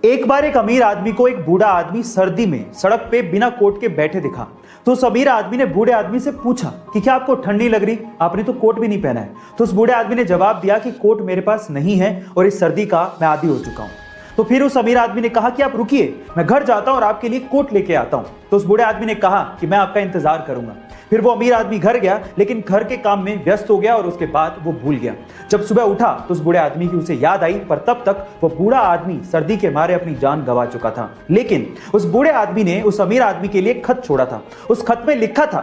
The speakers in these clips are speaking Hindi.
एक बार एक अमीर आदमी को एक बूढ़ा आदमी सर्दी में सड़क पे बिना कोट के बैठे दिखा। तो उस अमीर आदमी ने बूढ़े आदमी से पूछा कि क्या आपको ठंडी लग रही, आपने तो कोट भी नहीं पहना है। तो उस बूढ़े आदमी ने जवाब दिया कि कोट मेरे पास नहीं है और इस सर्दी का मैं आदी हो चुका हूं। तो फिर उस अमीर आदमी ने कहा कि आप रुकिए, मैं घर जाता हूं और आपके लिए कोट लेके आता हूं। तो उस बूढ़े आदमी ने कहा कि मैं आपका इंतजार करूंगा। फिर वो अमीर आदमी घर गया, लेकिन घर के काम में व्यस्त हो गया और उसके बाद वो भूल गया। जब सुबह उठा तो उस बूढ़े आदमी की उसे याद आई, पर तब तक वो बूढ़ा आदमी सर्दी के मारे अपनी जान गंवा चुका था। लेकिन उस बूढ़े आदमी ने उस अमीर आदमी के लिए खत छोड़ा था। उस खत में लिखा था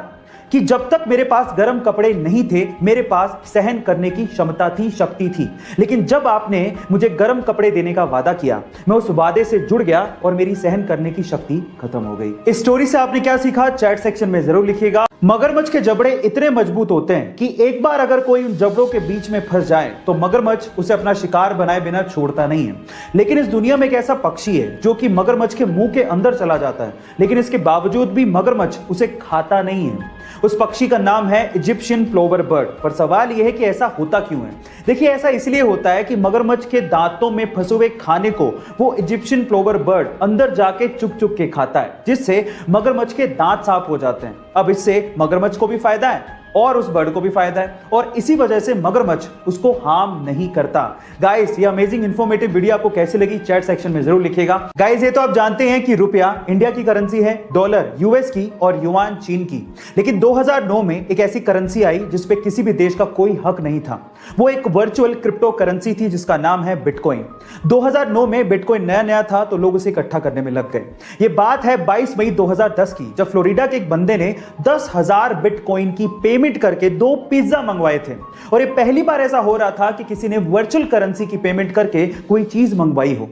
कि जब तक मेरे पास गर्म कपड़े नहीं थे, मेरे पास सहन करने की क्षमता थी, शक्ति थी। लेकिन जब आपने मुझे गर्म कपड़े देने का वादा किया, मैं उस वादे से जुड़ गया और मेरी सहन करने की शक्ति खत्म हो गई। इस स्टोरी से आपने क्या सीखा, चैट सेक्शन में जरूर लिखिएगा। मगरमच्छ के जबड़े इतने मजबूत होते हैं कि एक बार अगर कोई उन जबड़ों के बीच में फंस जाए तो मगरमच्छ उसे अपना शिकार बनाए बिना छोड़ता नहीं है। लेकिन इस दुनिया में एक ऐसा पक्षी है जो कि मगरमच्छ के मुंह के अंदर चला जाता है, लेकिन इसके बावजूद भी मगरमच्छ उसे खाता नहीं है। उस पक्षी का नाम है इजिप्शियन प्लोवर बर्ड। पर सवाल यह है कि ऐसा होता क्यों है। देखिए, ऐसा इसलिए होता है कि मगरमच्छ के दांतों में फंसे हुए खाने को वो इजिप्शियन प्लोवर बर्ड अंदर जाके चुग चुग के खाता है, जिससे मगरमच्छ के दांत साफ हो जाते हैं। अब इससे मगरमच्छ को भी फायदा है और उस बर्ड को भी फायदा है, और इसी वजह से मगरमच्छ उसको हार्म नहीं करता। गाइस, ये अमेजिंग इंफॉर्मेटिव वीडियो आपको कैसी लगी चैट सेक्शन में जरूर लिखिएगा। गाइस, ये तो आप जानते हैं कि रुपया इंडिया की करेंसी है, डॉलर यूएस की और युआन चीन की। लेकिन 2009 में एक ऐसी करेंसी आई जिस पे किसी भी देश का कोई हक नहीं था। वो एक वर्चुअल क्रिप्टो करेंसी थी जिसका नाम है बिटकॉइन। 2009 में बिटकॉइन नया नया था तो लोग उसे इकट्ठा करने में लग गए। ये बात है 22 मई 2010 की, जब फ्लोरिडा के एक बंदे ने 10,000 बिटकॉइन की पेमेंट करके 2 पिज्जा मंगवाए थे। और ये पहली बार ऐसा हो रहा था कि किसी ने वर्चुअल करेंसी की पेमेंट करके कोई चीज मंगवाई हो।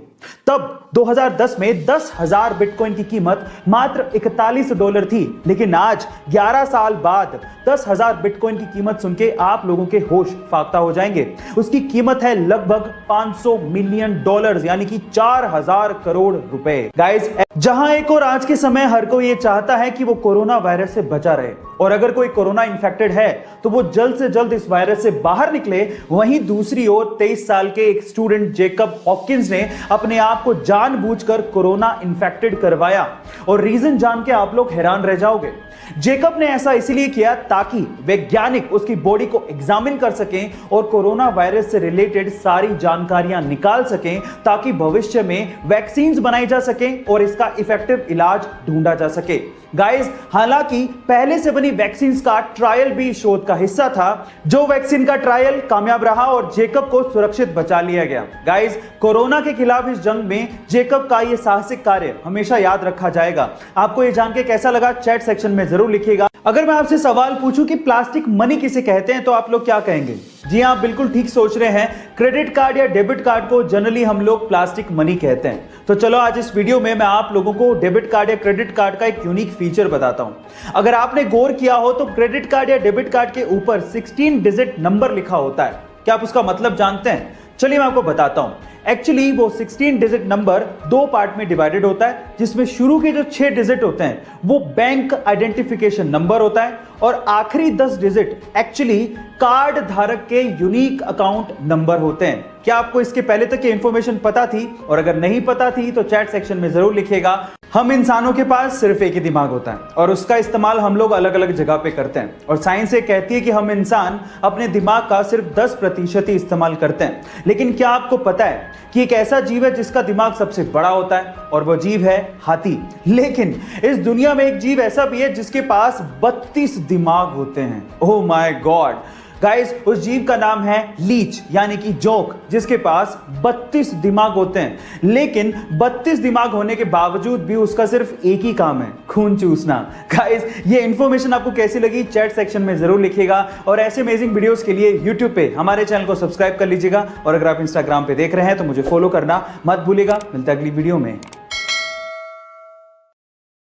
तब 2010 में 10,000 बिटकॉइन की कीमत मात्र $41 थी। लेकिन आज 11 साल बाद 10,000 बिटकॉइन की कीमत सुन के आप लोगों के होश फाख्ता हो जाएंगे। उसकी कीमत है लगभग $500 मिलियन, यानी कि 4,000 करोड़ रुपए। गाइस, जहां एक और आज के समय हर कोई ये चाहता है कि वो कोरोना वायरस से बचा रहे, और अगर कोई कोरोना इन्फेक्टेड है तो वो जल्द से जल्द इस वायरस से बाहर निकले, वहीं दूसरी ओर 23 साल के एक स्टूडेंट जेकब हॉकिंस ने अपने आप को जानबूझकर कोरोना इन्फेक्टेड करवाया। और रीजन जान के आप लोग हैरान रह जाओगे। जेकब ने ऐसा इसलिए किया ताकि वैज्ञानिक उसकी बॉडी को एग्जामिन कर सकें और कोरोना वायरस से रिलेटेड सारी जानकारियां निकाल सकें, ताकि भविष्य में वैक्सीन्स बनाई जा सकें और इसका इफेक्टिव इलाज ढूंढा जा सके। गाइस, हालांकि पहले से बनी वैक्सीन्स का ट्रायल भी शोध का हिस्सा था, जो वैक्सीन का ट्रायल कामयाब रहा और जेकब को सुरक्षित बचा लिया गया। गाइस, कोरोना के खिलाफ इस जंग में जेकब का यह साहसिक कार्य हमेशा याद रखा जाएगा। आपको यह जान के कैसा लगा चैट सेक्शन में जरूर लिखिएगा। अगर मैं आपसे सवाल पूछूं कि प्लास्टिक मनी किसे कहते हैं तो आप लोग क्या कहेंगे? जी हां, आप बिल्कुल ठीक सोच रहे हैं। क्रेडिट कार्ड या डेबिट कार्ड को जनरली हम लोग प्लास्टिक मनी कहते हैं। तो चलो आज इस वीडियो में मैं आप लोगों को डेबिट कार्ड या क्रेडिट कार्ड का एक यूनिक फीचर बताता हूं। अगर आपने गौर किया हो तो क्रेडिट कार्ड या डेबिट कार्ड के ऊपर 16 डिजिट नंबर लिखा होता है। क्या आप उसका मतलब जानते हैं? चलिए मैं आपको बताता हूं। एक्चुअली वो 16 डिजिट नंबर 2 पार्ट में डिवाइडेड होता है, जिसमें शुरू के जो 6 डिजिट होते हैं वो बैंक आइडेंटिफिकेशन नंबर होता है, और आखिरी 10 डिजिट एक्चुअली कार्ड धारक के यूनिक अकाउंट नंबर होते हैं। क्या आपको इसके पहले तक ये इंफॉर्मेशन पता थी? और अगर नहीं पता थी तो चैट सेक्शन में जरूर लिखिएगा। हम इंसानों के पास सिर्फ एक ही दिमाग होता है और उसका इस्तेमाल हम लोग अलग अलग जगह पे करते हैं, और साइंस ये कहती है कि हम इंसान अपने दिमाग का सिर्फ 10% ही इस्तेमाल करते हैं। लेकिन क्या आपको पता है कि एक ऐसा जीव है जिसका दिमाग सबसे बड़ा होता है, और वो जीव है हाथी। लेकिन इस दुनिया में एक जीव ऐसा भी है जिसके पास 32 दिमाग होते हैं। ओह माय गॉड गाइस, उस जीव का नाम है लीच, यानी कि जोक, जिसके पास 32 दिमाग होते हैं। लेकिन 32 दिमाग होने के बावजूद भी उसका सिर्फ एक ही काम है, खून चूसना। गाइस, ये इंफॉर्मेशन आपको कैसी लगी चैट सेक्शन में जरूर लिखिएगा, और ऐसे अमेजिंग वीडियोस के लिए यूट्यूब पे हमारे चैनल को सब्सक्राइब कर लीजिएगा, और अगर आप इंस्टाग्राम पे देख रहे हैं तो मुझे फॉलो करना मत भूलिएगा। मिलता है अगली वीडियो में।